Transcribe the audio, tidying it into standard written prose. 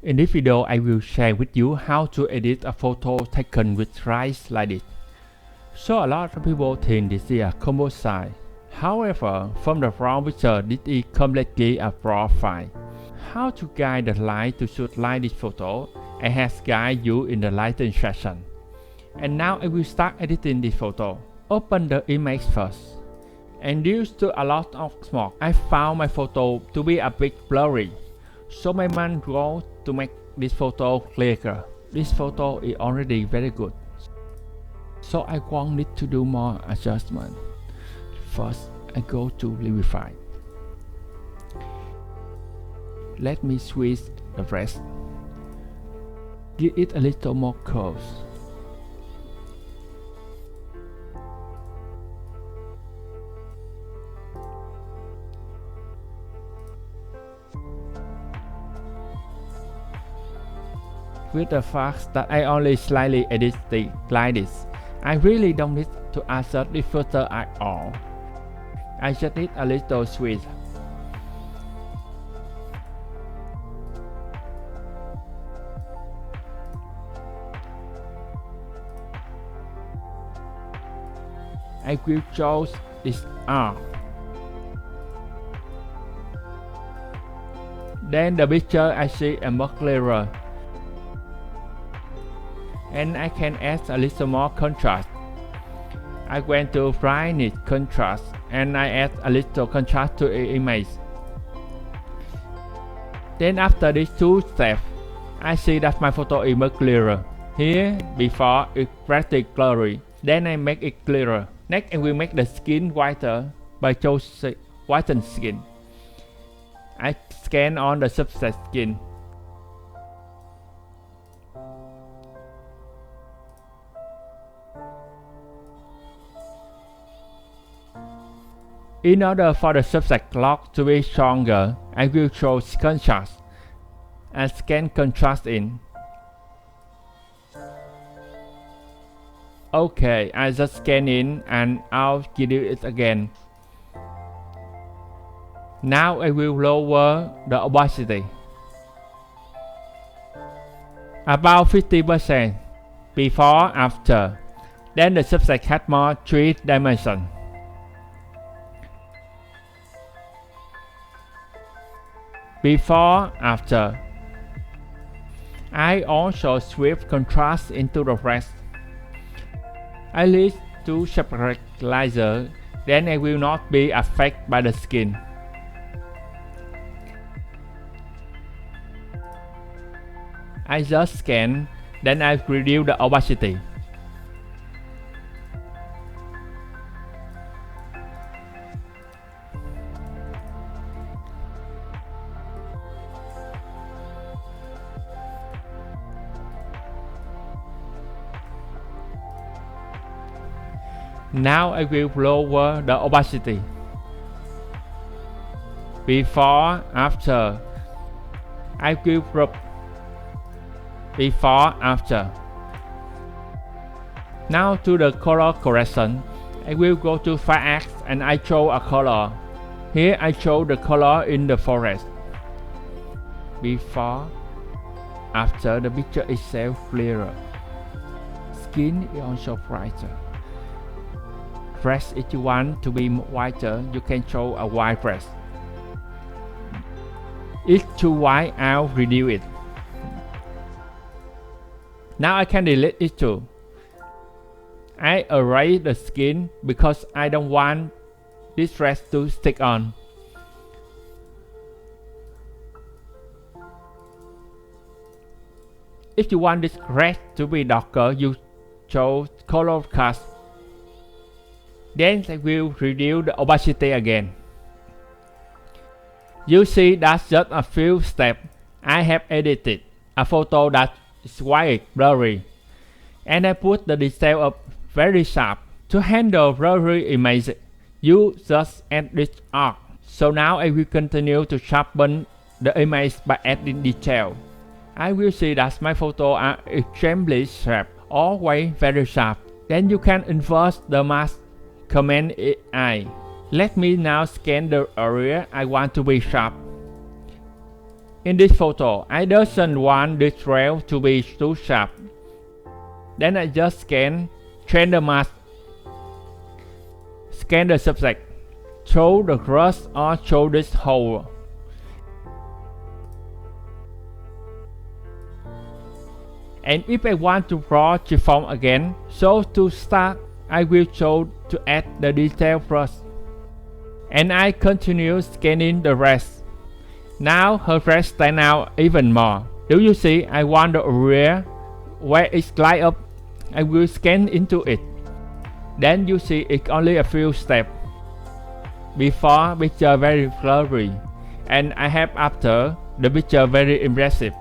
In this video, I will share with you how to edit a photo taken with lights like this. So a lot of people think this is a composite. However, from the raw picture, this is completely a raw file. How to guide the light to shoot like this photo, I have guided you in the lighting session. And now I will start editing this photo. Open the image first. And due to a lot of smoke, I found my photo to be a bit blurry. So my main goal to make this photo clearer. This photo is already very good. So I wanted to do more adjustment. First, I go to Liquify. Let me switch the rest. Give it a little more curves. With the fact that I only slightly edit the like this, I really don't need to adjust the filter at all. I just need a little switch. I will choose this arc. Then the picture I see a more clearer. And I can add a little more contrast. I went to FineArt contrast and I add a little contrast to the image. Then after these two steps, I see that my photo is much clearer. Here, before it's pretty blurry. Then I make it clearer. Next, I will make the skin whiter by choosing whiten skin. I scan on the subset skin. In order for the subject lock to be stronger, I will choose contrast and scan contrast in. Okay, I just scan in and I'll delete it again. Now I will lower the opacity. About 50%. Before, after. Then the subject has more 3 dimensions. Before, after. I also sweep contrast into the rest. I need to separate layers, then I will not be affected by the skin. I just scan, then I reduce the opacity. Now I will lower the opacity. Before, after. I will group. Before, after. Now to the color correction. I will go to FineArt and I show a color. Here I show the color in the forest. Before, after the picture itself clearer. Skin is also brighter. Dress if you want to be whiter, you can show a white dress. If too white, I'll reduce it. Now I can delete it too. I erase the skin because I don't want this dress to stick on. If you want this dress to be darker, you choose color cast. Then I will reduce the opacity again. You see that's just a few steps. I have edited a photo that is quite blurry. And I put the detail up very sharp. To handle blurry image, you just add this arc. So now I will continue to sharpen the image by adding detail. I will see that my photos are extremely sharp, always very sharp. Then you can invert the mask. Command I. Let me now scan the area I want to be sharp. In this photo, I doesn't want the trail to be too sharp. Then I just train the mask, scan the subject, show the cross or show this hole. And if I want to draw chiffon again, so to start, I will show to add the detail first. And I continue scanning the rest. Now her dress stands out even more. Do you see? I want the area where it's light up. I will scan into it. Then you see it's only a few steps. Before picture very blurry, and I have after the picture very impressive.